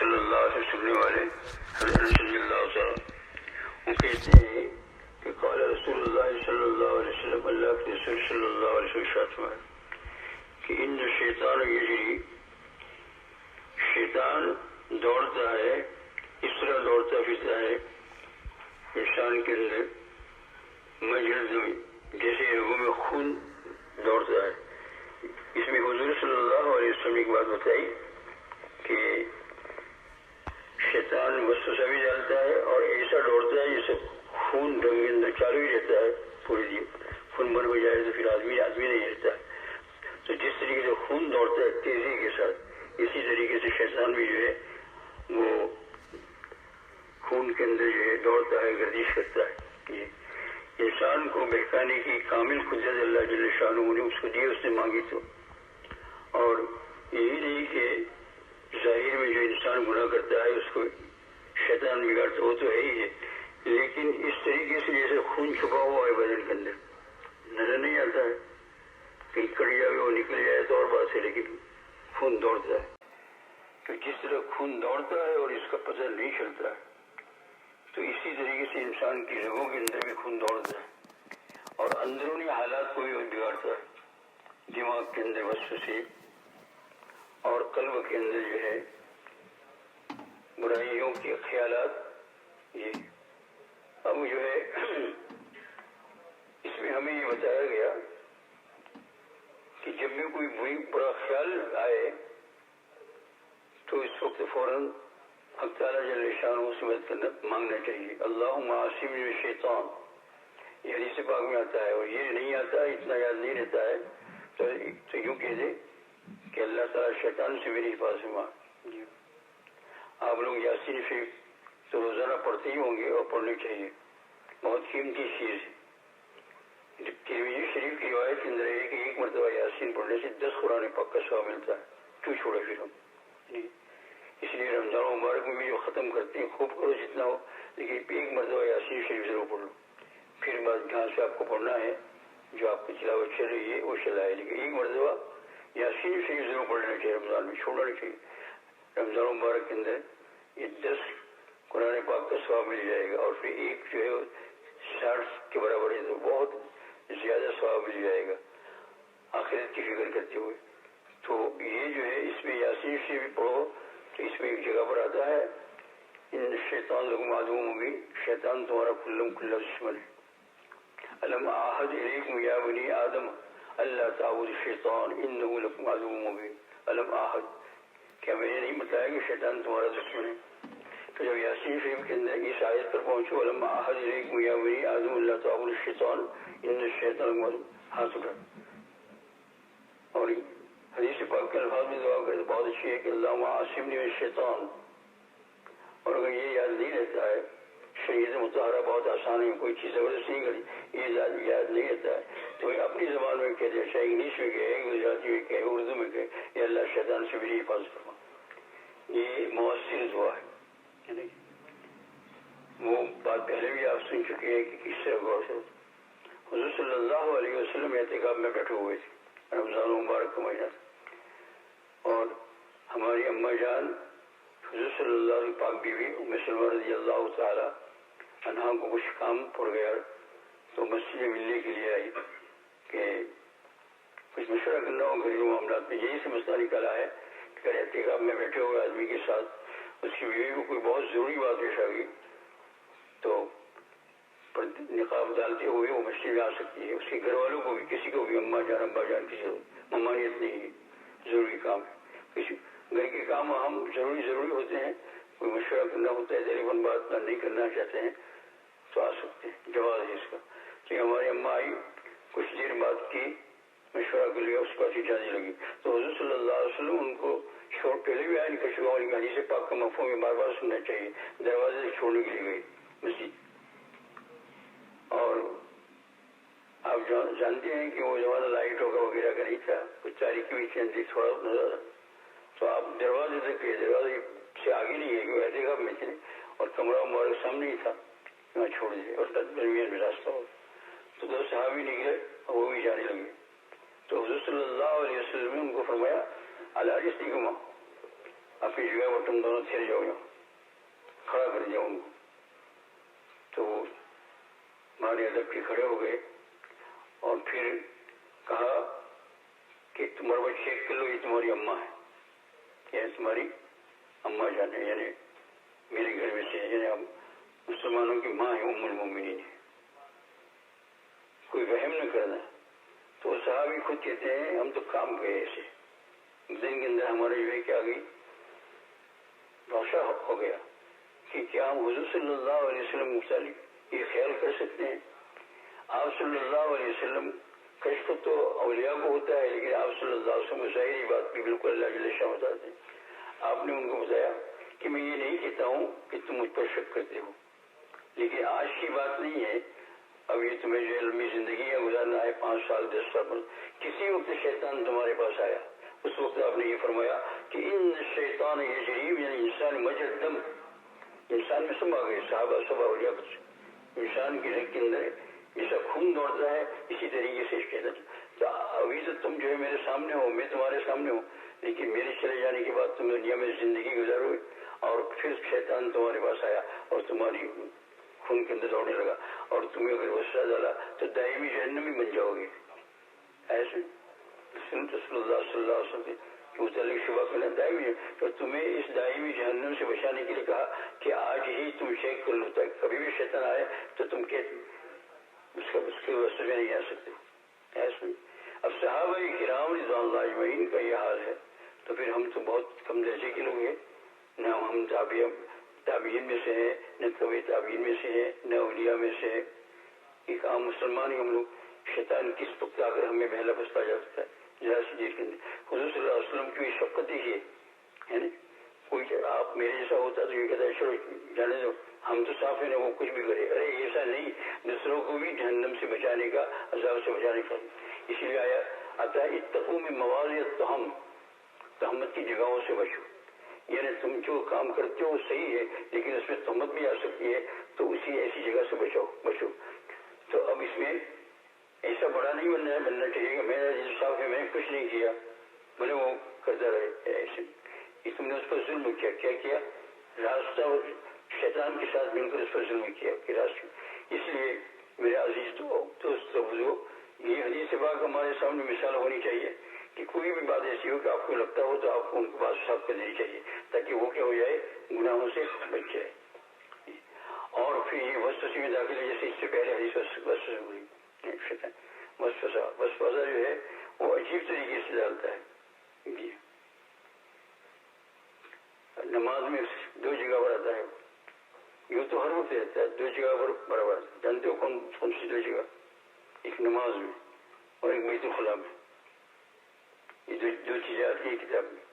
صلی اللہ علیہ وسلم والے حضرت صلی اللہ تعالیٰ وہ کہتے ہیں کہ قال رسول اللہ صلی اللہ علیہ وسلم، اللہ کے رسول صلی اللہ علیہ وسلم ارشاد فرمایا کہ ان شیطان یجری، شیطان دوڑتا ہے، اس طرح دوڑتا پھرتا ہے انسان کے اندر مجرد میں، جیسے رگوں میں خون دوڑتا ہے۔ اس میں حضور صلی اللہ علیہ وسلم نے ایک بات بتائی کہ شیطان وسوسہ بھی ڈالتا ہے اور ایسا دوڑتا ہے جیسے خون رگ کے اندر چالو ہی رہتا ہے پورے دن، خون بند ہو جائے تو پھر آدمی نہیں رہتا ہے۔ تو جس طریقے سے خون دوڑتا ہے تیزی کے ساتھ، اسی طریقے سے شیطان بھی جو ہے وہ خون کے اندر جو ہے دوڑتا ہے، گردش کرتا ہے۔ انسان کو بہکانے کی کامل قدرت اللہ جل شانہ نے اس کو دی، اس نے مانگی تو، اور یہی نہیں کہ ظاہر میں جو انسان گناہ کرتا ہے اس کو شیطان بگاڑتا، وہ تو ہے ہی ہے، لیکن اس طریقے سے جیسے خون چھپا ہوا ہے بدن کے اندر نظر نہیں آتا ہے، کہیں کٹ جائے وہ نکل جائے تو اور بات ہے، لیکن خون دوڑتا ہے۔ تو جس طرح خون دوڑتا ہے اور اس کا پتہ نہیں چلتا ہے، تو اسی طریقے سے انسان کی رگوں کے اندر بھی خون دوڑتا ہے اور اندرونی حالات کو بھی بگاڑتا ہے، دماغ کے اندر وسوسے اور قلب کے اندر جو ہے برائیوں کے خیالات۔ یہ اب جو ہے اس میں ہمیں یہ بتایا گیا کہ جب بھی کوئی برا خیال آئے تو اس وقت فوراً حق تعالیٰ جل شانہ سے مدد کرنا مانگنا چاہیے۔ اللہم عاصمنی من الشیطان، یہ حدیث پاک میں آتا ہے، اور یہ نہیں آتا ہے، اتنا یاد نہیں رہتا ہے تو یوں کہہ دے کہ اللہ تعالیٰ شیطان سے میری حفاظت فرما۔ آپ لوگ یاسین شریف تو روزانہ پڑھتے ہی ہوں گے اور پڑھنی چاہیے، بہت قیمتی چیز ہے۔ ترمذی شریف کی روایت کے اندر ہے کہ ایک مرتبہ یاسین پڑھنے سے 10 قرآن پاک کا ثواب ملتا ہے، کیوں چھوڑے پھر ہم؟ اس لیے رمضان مبارک میں بھی جو ختم کرتے ہیں خوب کرو جتنا ہو، لیکن ایک مرتبہ یاسین شریف ضرور پڑھ لو، پھر بعد جہاں سے آپ کو پڑھنا ہے جو آپ کی تلاوت چل رہی ہے وہ چلائے، لیکن ایک مرتبہ یاسین شریف ضرور پڑھ لینا چاہیے، رمضان میں چھوڑنا نہیں چاہیے۔ رمضان مبارک کے اندر یہ 10 قرآن پاک کا ثواب مل جائے گا، اور پھر ایک جو ہے 60 کے برابر ہے، تو بہت زیادہ ثواب مل جائے گا آخرت کی فکر کرتے ہوئے۔ تو یہ جو ہے اس میں یاسین شریف بھی پڑھو، تو اس میں ایک جگہ پر آتا ہے ان شیطان لکم عدو مبین، شیطان تمہارا کھلا دشمن ہے۔ الم اعہد الیکم یا بنی آدم اللہ تعبدوا الشیطان انہ لکم عدو مبین۔ الم اعہد، کیا میں نے نہیں بتایا کہ شیطان تمہارا دشمن ہے؟ تو جب یاسین شریف کے اندر اس آیت پر پہنچو الم اعہد الیکم یا بنی آدم اللہ تعبدوا الشیطان ان الشیطان لکم عدو، ہاتھ اٹھا، اور حدیث پاک کے الفاظ میں دعا کرے تو بہت اچھی ہے کہ اللہم عاصمنی من الشیطان۔ اور اگر یہ یاد نہیں رہتا ہے، شریعت مطہرہ بہت آسان ہے، کوئی چیز زبردست نہیں کری، یہ یاد نہیں رہتا ہے تو اپنی زبان میں کہتے ہیں، چاہے انگلش میں کہے، گجراتی میں کہے، اردو میں کہے، یا اللہ شیطان سے میری حفاظت فرما، یہ مؤثر دعا ہے۔ وہ بات پہلے بھی آپ سن چکے ہیں کہ کس طرح غور سے حضور صلی اللہ علیہ وسلم اعتکاف میں بیٹھے ہوئے تھے، رمضان مبارک کا مہینہ تھا، اور ہماری اماں جان حضور صلی اللہ علیہ پاک بیوی ام سلمہ رضی اللہ تعالی عنہا کو کچھ کام پڑ گیا تو مسجد میں ملنے کے لیے آئی کہ کچھ مشورہ کرنا ہو گھریلو معاملات میں۔ یہی سے مسئلہ نکالا ہے کہ اگر اعتکاف میں بیٹھے ہوئے آدمی کے ساتھ اس کی بیوی کو کوئی بہت ضروری بات پیش آ گئی تو نقاب ڈالتے ہوئے وہ مسجد میں آ سکتی ہے، اس کے گھر والوں کو بھی، کسی کو بھی، اماں جان ابا جان کی ممانعت نہیں ہے، ضروری کام ہے، کسی گھر کے کام ہم ضروری ہوتے ہیں، کوئی مشورہ کرنا ہوتا ہے، ٹیلیفون بات نہیں کرنا چاہتے ہیں تو آ سکتے ہیں، جواز ہے اس کا۔ کہ ہماری اماں آئی، کچھ دیر بات کی، مشورہ کر لیا، اس کے بعد جانے لگی تو حضور صلی اللہ علیہ وسلم ان کو پہلے بھی آئے کچھ حدیث پاک کا مفہوم میں بار بار سننا چاہیے، دروازے سے چھوڑنے کے لیے گئی مسجد۔ اور آپ جانتے ہیں کہ وہ زمانہ لائٹوں کا وغیرہ کا نہیں تھا، کچھ تاریخی بھی چینج تھوڑا نظر، تو آپ دروازے تک گئے، دروازے سے آگے نہیں ہے کہ اعتکاف میں تھے اور کمرہ مبارک سامنے ہی تھا، وہاں چھوڑ دیے اور درمیان میں راستہ ہو، تو 2 صحابی نکلے اور وہ بھی جانے لگے تو حضور صلی اللہ علیہ وسلم نے ان کو فرمایا الا رسلکما، اپنی جگہ پر تم دونوں تھیر جاؤ، یہاں کھڑا کر دیا ان کو. تو وہ ہمارے ادب کے کھڑے ہو گئے اور پھر کہا کہ تمہارا بچہ چیک کر لو، یہ تمہاری اماں ہے، یہ تمہاری اماں جان ہے، یعنی میرے گھر میں سے، یعنی ہم مسلمانوں کی ماں ہے، ام المومنین ہے، کوئی وہم نہ کرنا. تو صحابی خود کہتے ہیں ہم تو کام گئے ایسے دن کے اندر ہمارے جو ہے کہ آگے روشا ہو گیا کہ کیا ہم حضور صلی اللہ علیہ وسلم مختلف یہ خیال کر سکتے ہیں. آپ صلی اللہ علیہ وسلم کشف تو اولیاء کو ہوتا ہے، لیکن آپ صلی اللہ علیہ وسلم ظاہری بات بھی بالکل اللہ جل شاہ بتاتے ہیں. آپ نے ان کو بتایا کہ میں یہ نہیں کہتا ہوں کہ تم مجھ پر شک کرتے ہو، لیکن آج کی بات نہیں ہے، اب یہ تمہیں جو علمی زندگی کا گزارنا ہے 5 سال 10 سال پر. کسی وقت شیطان تمہارے پاس آیا، اس وقت آپ نے یہ فرمایا کہ ان شیطان یجری، یعنی انسان مجرد دم، انسان میں سب آ گئے، صحابہ سب اولیاء انسان کی رگ کے اندر جیسا خون دوڑتا ہے اسی طریقے سے شیطان. تو ابھی تو تم جو ہے میرے سامنے ہو، میں تمہارے سامنے ہوں، لیکن میرے چلے جانے کے بعد تم دنیا میں زندگی گزارو گے اور پھر شیطان تمہارے پاس آیا اور تمہاری خون کے اندر دوڑنے لگا اور تمہیں اگر غصہ ڈالا تو دائمی جہنمی بن جاؤ گے. ایسے سنت رسول اللہ صلی اللہ علیہ وسلم کے متعلق شبہ کرنا دائمی ہے. تو تمہیں اس دائمی جہنم سے بچانے کے لیے کہا کہ آج ہی تم چیک کر لو تاکہ کبھی بھی شیطان آئے تو تم اس کے واسطے میں نہیں آ سکتے. ایسے اب صحابہ کرام رضوان اللہ اجمعین کا یہ حال ہے تو پھر ہم تو بہت کم درجے کے لوگ ہیں، نہ ہم تابعین میں سے ہیں، نہ طبع تابعین میں سے ہیں، نہ اولیاء میں سے ہیں. ایک عام مسلمان ہی ہم لوگ. شیطان کس وقت آ کر ہمیں بہلا پستا جا سکتا ہے ذرا سی دیر کے اندر. حضور صلی اللہ علیہ وسلم کی شفقت ہی ہے نا. کوئی آپ میرے جیسا ہوتا تو یہ کہتا ہے چلو جانے دو، ہم تو صاف ہے نا، وہ کچھ بھی کرے. ارے ایسا نہیں، دوسروں کو بھی جہنم سے بچانے کا، عذاب سے بچانے کا. اسی لیے آیا آتا ہے اتقوا من مواضع التہم، تہمت کی جگہوں سے بچو. یعنی تم جو کام کرتے ہو صحیح ہے لیکن اس میں تہمت بھی آ سکتی ہے، تو اسی ایسی جگہ سے بچو. تو اب اس میں ایسا بڑا نہیں بننا چاہیے کہ میرا دل صاف ہے، میں نے کچھ نہیں کیا، میں نے وہ کرتا رہے. ایسے تم نے اس پر ظلم کیا راستہ شیطان کے ساتھ مل کر اس پر ظلم کیا کہ راستہ. اس لیے میرے عزیز دوست یہ حدیث پاک ہمارے سامنے مثال ہونی چاہیے کہ کوئی بھی بات ایسی ہو کہ آپ کو لگتا ہو تو آپ کو ان کو بات صاف کر دینی چاہیے تاکہ وہ کیا ہو جائے، گناہوں سے بچ جائے. اور پھر یہ وسوسے میں داخل ہے، جیسے اس سے پہلے حدیث وسوسہ ہوئی وسوسہ جو ہے وہ عجیب طریقے سے ڈالتا ہے. جی نماز میں 2 جگہ پر آتا ہے، یوں تو ہر وقت رہتا ہے، 2 جگہ پر برابر. جانتے ہو کون سی 2 جگہ؟ ایک نماز میں اور ایک بیت الخلا میں. یہ 2 چیزیں آتی ہیں کتاب میں.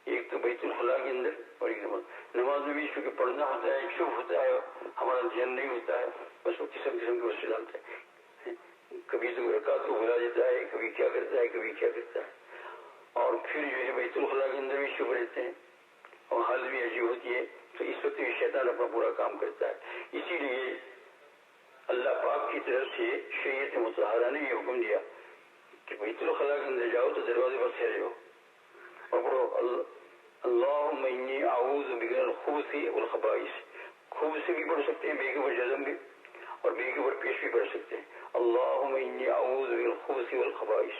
ایک تو بیت الخلا کے اندر اور ایک نماز میں بھی چونکہ پڑھنا ہوتا ہے، چپ ہوتا ہے، ہمارا ذہن نہیں ہوتا ہے، بس وہ قسم کے وسیلے ڈالتا ہے. کبھی تو رکعت کو بھلا دیتا ہے، کبھی کیا کرتا ہے. اور پھر جو ہے بیت الخلا کے اندر بھی چپ رہتے ہیں اور حالت بھی عجیب ہوتی ہے. تو اس وقت یہ شیطان اپنا پورا کام کرتا ہے. اسی لیے اللہ پاک کی طرف سے شریعت مطہرہ نے یہ حکم دیا کہ بیت الخلا کے اندر جاؤ تو دروازے پر ٹھہرے ہو اور پڑھو اللہم انی اعوذ بک من الخبث والخبائث. خوب سے بھی پڑھ سکتے ہیں، بے کے اوپر جزم بھی، اور بے کے اوپر پیش بھی پڑھ سکتے ہیں. اللہم انی اعوذ بک من الخبث والخبائث،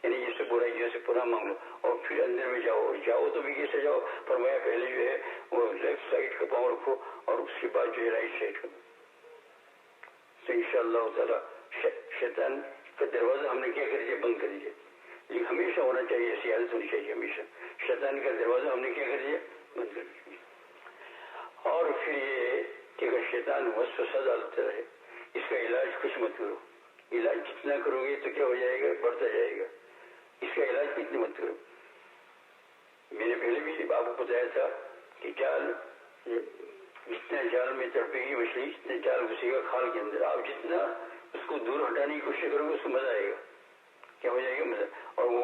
یعنی یہ سے برائیوں سے پناہ مانگ لو. اور پھر اندر میں جاؤ تو بھی کیسے جاؤ؟ فرمایا پہلے جو ہے وہ لیفٹ سائڈ کا پاؤں رکھو اور اس کے بعد جو ہے رائٹ سائڈ کا. تو انشاءاللہ تعالی شیطان کا دروازہ ہم نے کیا کر دیا؟ بند کر دیا. یہ ہمیشہ ہونا چاہیے، ایسی عادت ہونی چاہیے ہمیشہ. شیطان کا دروازہ ہم نے کیا کر دیا؟ بند کر دیا. اور پھر یہ کہ اگر شیطان وسوسہ ڈالتا رہے، اس کا علاج کچھ مت کرو. علاج جتنا کرو گے تو کیا ہو جائے گا؟ بڑھتا جائے گا. اس کا علاج کتنے مت کرو. میں نے پہلے بھی آپ کو بتایا تھا کہ جال، جتنا جال میں تڑپے گی مچھلی جتنے جال گھسے گا کھال کے اندر، آپ جتنا اس کو دور ہٹانے کی کوشش کرو گے اس کو مزہ آئے گا. کیا ہو جائے گا؟ مزہ. اور وہ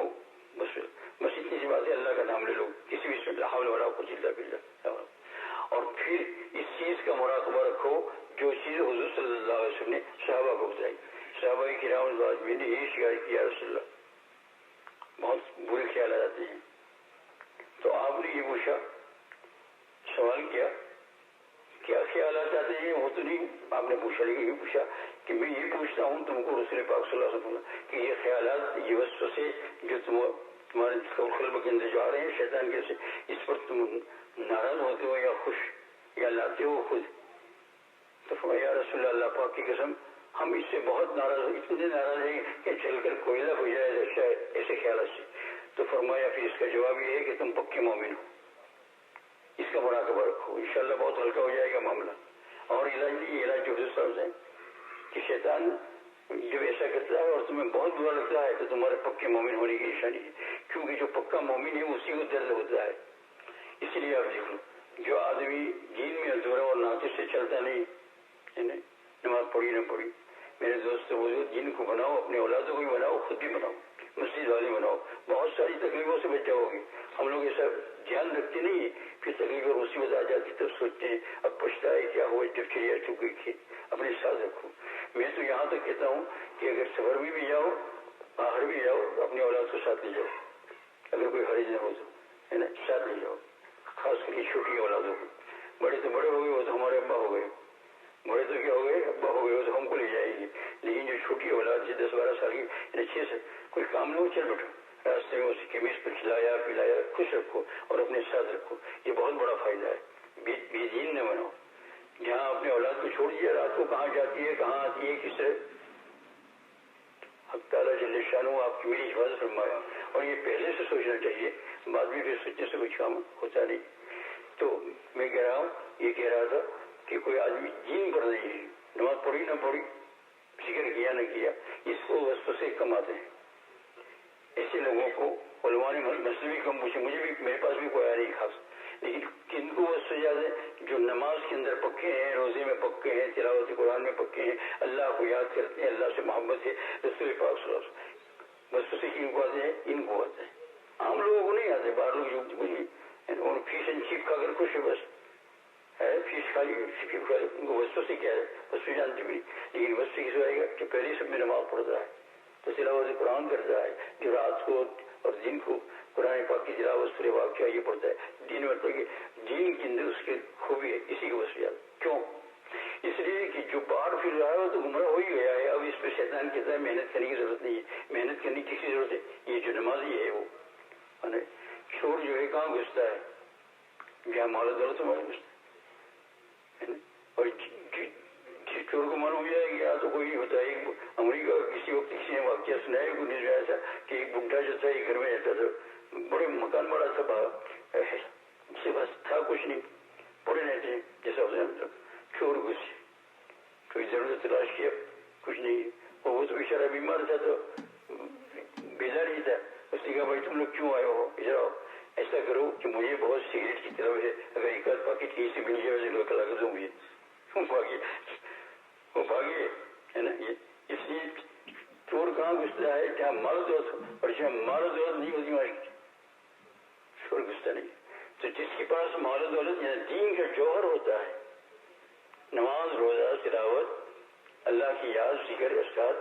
بس اتنی سی بات ہے، اللہ کا نام لے لو کسی بھی لا حول ولا قوت الا باللہ. اور پھر اس چیز کا مراقبہ رکھو جو چیز حضور صلی اللہ علیہ وسلم نے صحابہ کو بتائی. صحابہ کرام نے یہی شکایت کی، یا رسول اللہ بہت برے خیال آتے ہیں. تو آپ نے یہ وہ پوچھا، سوال کیا خیالات آتے ہیں؟ وہ تو نہیں آپ نے پوچھا، لیکن یہ پوچھا کہ میں یہ پوچھتا ہوں تم کو رسول پاک صلی اللہ علیہ وسلم کہ یہ خیالات، یہ وسوسے جو تمہارے قلب کے اندر جو آ رہے ہیں شیطان کے سے، اس پر تم ناراض ہوتے ہو یا خوش یا لاتے ہو خود؟ تو فرمایا یا رسول اللہ پاک کی قسم ہم اس سے بہت ناراض، اتنے ناراض ہیں کہ چل کر کوئلہ ہو جائے ایسے خیالات سے۔ تو فرمایا پھر اس کا جواب یہ ہے کہ تم پکے مومن ہو، اس کا مراقبہ رکھو، انشاءاللہ بہت ہلکا ہو جائے گا معاملہ۔ اور علاج نہیں، یہ علاج جو حضور صاحب سے کہ شیطان جب ایسا کرتا ہے اور تمہیں بہت برا لگتا ہے تو تمہارے پکے مومن ہونے کی نشانی ہے، کیونکہ جو پکا مومن ہے اسی کو درد ہوتا ہے۔ اس لیے آپ دیکھ لو، جو آدمی دین میں ادھورا اور ناقص سے چلتا نہیں، نماز پڑھی نہ پڑھی، میرے دوست وہ دین کو بناؤ، اپنے اولادوں کو بھی بناؤ، خود بھی بناؤ، مسجد والے بناؤ، بہت ساری تکلیفوں سے بچ جاؤ گے۔ ہم لوگ ایسا دھیان رکھتے نہیں ہیں، پھر تکلیف اور مصیبت آ جاتی تب سوچتے ہیں اب پچھتائے کیا ہوا جب چڑیا چک گئی تھی۔ اپنے ساتھ رکھو۔ میں تو یہاں تک کہتا ہوں کہ اگر سفر میں بھی جاؤ، باہر بھی جاؤ، اپنے اولاد کو ساتھ لے جاؤ، اگر کوئی حرج نہ ہو تو، ہے نا، ساتھ لے جاؤ، خاص کر کے چھوٹی اولادوں کو۔ بڑے تو بڑے ہو گئے، وہ تو ہمارے ابا ہو گئے، بڑے تو کیا ہو گئے، ابا ہو گئے، وہ تو ہم کو لے جائیں گے، لیکن جو چھوٹی اولاد سے 10-12 سال کی، یعنی 6 سے کوئی کام نہ ہو، چل بیٹھو راستے میں، اس کے میز پر کھلایا پلایا، خوش رکھو اور اپنے ساتھ رکھو، یہ بہت بڑا فائدہ ہے۔ بے دین نہ بناؤ۔ جہاں اپنے اولاد کو چھوڑ دیا، رات کو کہاں جاتی ہے کہاں آتی ہے، کس طرح حق تعالیٰ جل شانہ آپ کی میری حفاظت فرمایا، اور یہ پہلے سے سوچنا چاہیے، بعد میں پھر سوچنے سے کچھ کام ہوتا نہیں۔ تو میں کہہ رہا ہوں، یہ کہہ رہا تھا کہ کوئی آدمی دین پر نہیں ہے، نماز پڑھی نہ پڑھی، ذکر کیا نہ کیا، اس کو وسوسے کم آتے ہیں۔ ایسے لوگوں کو علماء نے مسئلے بھی کم پوچھے، مجھے بھی، میرے پاس بھی کوئی آیا نہیں خاص، لیکن کن کو وسوسے زیادہ ہیں؟ جو نماز کے اندر پکے ہیں، روزے میں پکے ہیں، تلاوت قرآن میں پکے ہیں، اللہ کو یاد کرتے ہیں، اللہ سے محبت ہے، رسول پاک صلی اللہ علیہ وسلم۔ وسوسے کن کو آتے ہیں؟ ان کو آتے ہیں، عام لوگوں کو نہیں آتے۔ باہر لوگ جو فیس اینڈ چیپ کھا کر خوش ہے، بس ہے فیس کھا لی، ان کو وسوسے کیا ہے، وسوسے جانتے بھی نہیں، لیکن وسوسے کس آئے گا کہ پہلے سب میں نماز پڑھتا ہے تو تلاوت قرآن کرتا ہے، جو رات کو اور دن کو قرآن پاک کی تلاوت سورہ واقعہ یہ پڑھتا ہے، دین میں کہ دین کے اندر اس کی خوبی ہے، اسی کو وسیع۔ کیوں؟ اس لیے کہ جو باہر پھر رہا ہے وہ تو گمراہ ہو ہی گیا ہے۔ اب اس پہ شیطان کہتا ہے محنت کرنے کی ضرورت نہیں ہے، محنت کرنے کی کسی ضرورت ہے؟ یہ جو نمازی ہے وہ چور جو ہے کہاں گھستا ہے؟ جہاں مال و دولت ہمارے گھستا ہے، اور چور کو معلوم ہو جائے گا تو کوئی ہوتا ہے۔ امریکہ کسی وقت کسی نے واقعہ سنایا، کوئی نہیں سنایا تھا کہ ایک بڈھا جو تھا ایک گھر میں رہتا تھا، بڑے مکان بڑا تھا، اس کے پاس تھا کچھ نہیں، پڑے رہتے ہیں جیسا چور گھسے، کوئی ضرورت تلاش کیا، کچھ نہیں، اور وہ تو بیچارہ بیمار تھا تو بیدار ہی تھا۔ اس نے کہا بھائی تم لوگ کیوں آئے ہو؟ ادھر آؤ، ایسا کرو کہ مجھے بہت سگریٹ کی طرف ہے، اگر ایک آدھ پاکٹ کہیں سے مل جائے تو کلا کر دوں گی۔ وہ بھاگے، ہے نا۔ اس لیے چور کہاں گھستا ہے؟ جہاں مال دولت ہو، اور جہاں مال دولت نہیں ہوتی وہاں چور گھستا نہیں۔ تو جس کے پاس مال دولت یعنی دین کا جوہر ہوتا ہے، نماز روزہ تلاوت اللہ کی یاد ذکر اذکار،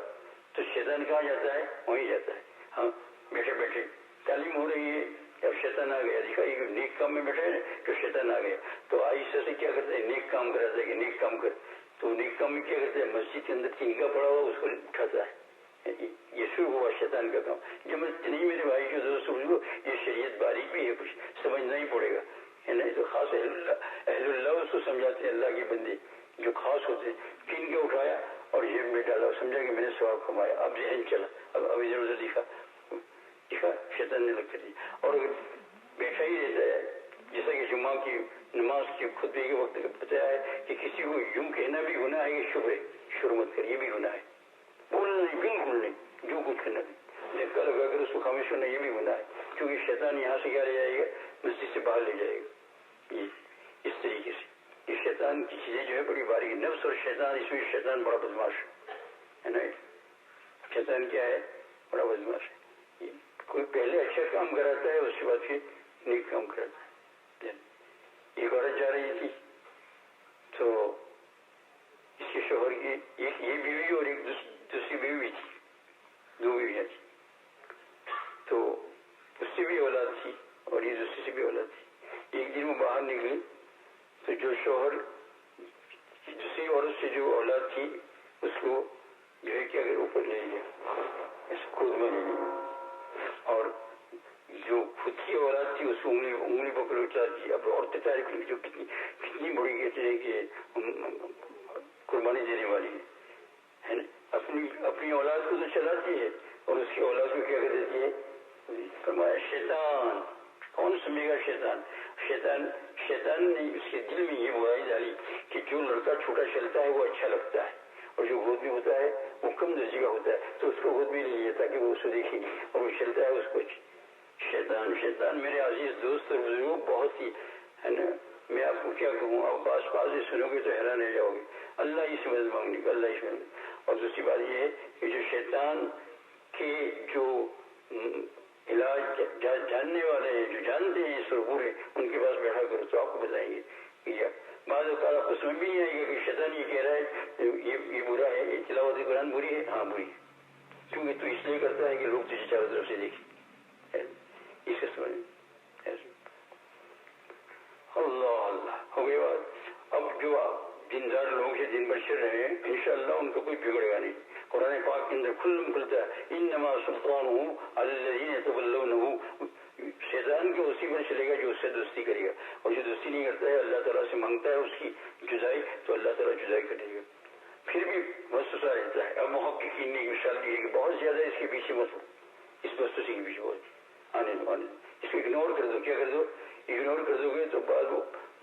تو شیطان کہاں جاتا ہے؟ وہیں جاتا ہے۔ ہاں بیٹھے بیٹھے تعلیم ہو رہی ہے، اب شیطان آ گیا، دکھا یہ نیک کام میں بیٹھے ہیں تو شیطان آ گیا، تو آہستہ سے کیا کرتے ہیں؟ نیک کام کراتا ہے کہ نیک کام کر، تو نیک کام میں کیا کرتے ہیں؟ مسجد کے اندر تنکا پڑا ہوا اس کو اٹھاتا ہے، یہ شروع ہوا شیطان کا کام۔ جو میں نہیں میرے بھائی جو دوست سمجھو، یہ شریعت باریک بھی ہے، کچھ سمجھنا ہی پڑے گا، ہے نا۔ تو خاص اہل اللہ اس کو سمجھاتے ہیں، اللہ کے بندے جو خاص ہوتے ہیں، تین کے اٹھایا اور جیب میں ڈالا، سمجھا کہ میں نے ثواب کمایا، اب ذہن چلا، اب ادھر ادھر دکھا شیطان نے لگ کر دی۔ اور اگر بیٹھا ہی رہتا ہے، جیسا کہ جمعہ کی نماز کے خطبے کے وقت بتایا ہے کہ کسی کو یوں کہنا بھی گناہ ہے کہ شروع مت کر، یہ بھی گناہ ہے، بولنا نہیں، بالکل نہیں، جو کچھ کرنا نہیں، دھکا لگا کر اس کو خاموش کرنا، یہ بھی گناہ ہے، کیونکہ شیطان یہاں سے کیا لے جائے گا؟ مسجد سے باہر لے جائے گا۔ یہ اس طریقے سے یہ شیطان کی چیزیں جو ہے بڑی باریک، نفس اور شیطان، اس میں شیطان بڑا بدماش ہے نا۔ شیطان کیا ہے؟ بڑا بدماش ہے۔ کوئی پہلے اچھا کام کراتا ہے، اس کے بعد پھر نیک کام کراتا ہے۔ ایک عورت جا رہی تھی تو اس کے شوہر کی ایک یہ بیوی اور ایک دوسری بیوی بھی تھی، 2 بیویاں تھی، تو اس سے بھی اولاد تھی اور یہ دوسری سے بھی اولاد تھی۔ ایک باہر نکلی تو جو شوہر دوسری عورت سے جو اولاد تھی اس کو جو ہے کہ اگر اوپر لے لیا اس خود میں لے لیا اور جو خود کی اولاد تھی اس کو انگلی پکڑ اچار دی. اب عورتیں تعریف کی جو کتنی بڑی کہتے ہیں کہ قربانی دینے والی ہے نا. اپنی اولاد کو تو چلاتی ہے اور اس کی اولاد کو کیا کر دیتی ہے. فرمایا شیطان کون سمجھے گا. شیطان نے اس کے دل میں یہ برائی ڈالی کہ جو لڑکا چھوٹا چلتا ہے وہ اچھا لگتا ہے اور جو گود میں ہوتا ہے وہ کم درجے کا ہوتا ہے تو اس کو گود میں لے لیا تاکہ وہ اس کو دیکھے اور وہ چلتا ہے اس کو. شیطان میرے عزیز دوست اور بزرگوں بہت ہی ہے نا. میں آپ کو کیا کہوں آپ بات سنو گے تو حیران رہ جاؤ گے. اللہ ہی سے مدد مانگنے کا اللہ ہی سے. اور دوسری بات یہ ہے کہ جو شیطان کے جو علاج جاننے والے ہیں جو جانتے ہیں اس پر پورے ان کے پاس بیٹھا کرو تو آپ کو بتائیں گے. بعض اوقات آپ کو سمجھ بھی نہیں آئے گا کہ شیطان یہ کہہ رہا ہے یہ برا ہے یہ تلاوت قرآن بری ہے. ہاں بری ہے کیونکہ تو اس لیے کرتا ہے کہ لوگ تجھے چاروں طرف سے دیکھیں. اس کا سمجھ اللہ اللہ ہو گئی بات. اب جو دیندار لوگ ہیں دن بھر چل رہے ہیں انشاءاللہ ان کا کوئی بگڑے گا نہیں. قرآن پاک کے اندر کھلتا ہے انما سلطانہ علی الذین یتولونہ. شیطان کے اسی پر چلے گا جو اس سے دوستی کرے گا اور جو دوستی نہیں کرتا ہے اللہ تعالیٰ سے مانگتا ہے اس کی جدائی تو اللہ تعالیٰ جدائی کر دے گا. پھر بھی وسوسہ رہتا ہے. اب محققین نے مثال دی ہے کہ بہت زیادہ اس کے پیچھے مت ہو. اس وسوسے کے پیچھے بہت آنے دو اس کو اگنور کر دو. کیا کر دو اگنور کر دو گے تو بعض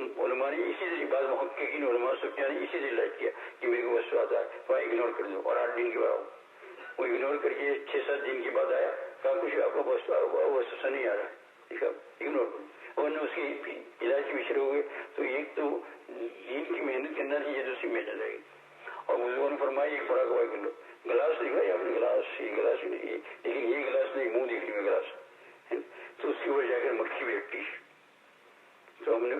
علماء نے اسی سے بعض محققین علماء سفیان نے اسی سے علاج کیا کہ میرے کو وسوسہ آتا ہے وہاں اگنور کر دو اور 8 دن کے بعد وہ اگنور کر کے 6-7 دن کے بعد آیا کہا کچھ آپ کو وسوسہ نہیں آ رہا ہے اگنور کرو. ورنہ اس کے علاج کے پیچھے رہو گے تو ایک تو دین کی محنت کرنا چاہیے دوسری محنت رہے گی. اور بزرگوں نے فرمایا ایک فرق ہوا کر لو. گلاس دکھائی آپ نے گلاس نہیں لیکن یہ گلاس نہیں منہ دیکھ لیا گلاس تو اس کی وجہ جا کر مکھی بیٹھتی ہے. تو ہم نے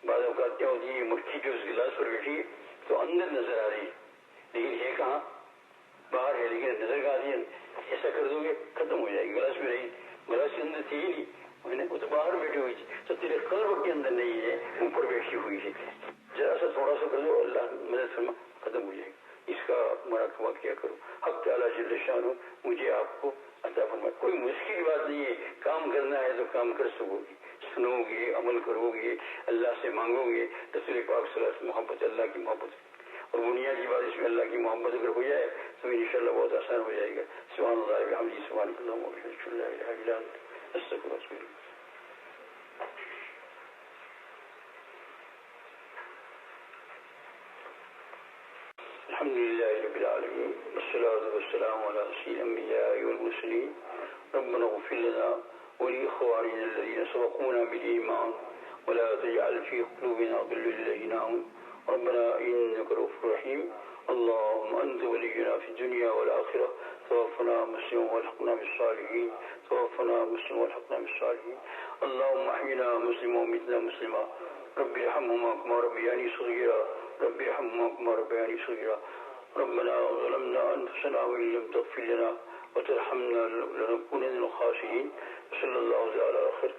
بعض اوقات کیا ہوتی ہے مکھی جو اس گلاس پر بیٹھی تو اندر نظر آ رہی لیکن ہے کہاں باہر ہے لیکن نظر کا آتی ہے. ایسا کر دو گے ختم ہو جائے گی. گلاس میں رہی گلاس کے اندر تھی ہی نہیں وہ تو باہر بیٹھی ہوئی تھی تو تیرے قلب کے اندر نہیں ہے اوپر بیٹھی ہوئی ہے. ذرا سا تھوڑا سا کر دو اللہ مدد فرما ختم ہو جائے گی. اس کا مراقبہ کیا کرو. حق تعالیٰ جل شانہ مجھے آپ کو عطا فرمائے. کوئی مشکل بات نہیں ہے. کام کرنا ہے تو کام کر سکو گے سنو گے عمل کرو گے اللہ سے مانگو گے رسول پاک صلی اللہ علیہ وسلم محبت اللہ کی محبت اور بنیادی بات اس میں اللہ کی محبت اگر ہو جائے تو انشاءاللہ بہت آسان ہو جائے گا. سبحان اللہ بحمدہ سبحان اللہ وبحمدہ لا الہ الا انت استغفرک واتوب الیک. الحمد لله رب العالمين والصلاة والسلام على سيد الأنبياء والمرسلين. ربنا اغفر لنا ولإخواننا الذين سبقونا بالإيمان ولا تجعل في قلوبنا غلا للذين آمنوا ربنا إنك رؤوف رحيم. اللهم أنت ولينا في الدنيا والآخرة توفنا مسلما والحقنا بالصالحين. توفنا مسلما والحقنا بالصالحين. اللهم احينا مسلما ومتنا مسلما. رب ارحمهما كما ربياني صغيرا. رب ارحمهما كما ربياني صغيرا. ربنا ظلمنا أنفسنا وإن لم تغفر لنا وترحمنا لنكونن من الخاسرين. صلى الله على خير